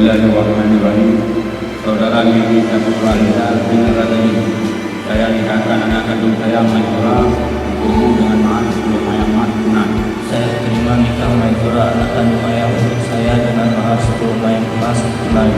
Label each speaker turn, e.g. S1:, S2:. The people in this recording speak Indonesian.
S1: Bismillahirrahmanirrahim. Saudara Lili Saputra Linda bin Radani, saya nikahkan anak kandung saya Maisura untukmu dengan mahar 10 mayang emas tunai.
S2: Saya terima nikah Maisura anak kandung ayah untuk saya dengan mahar 10 mayang emas tunai.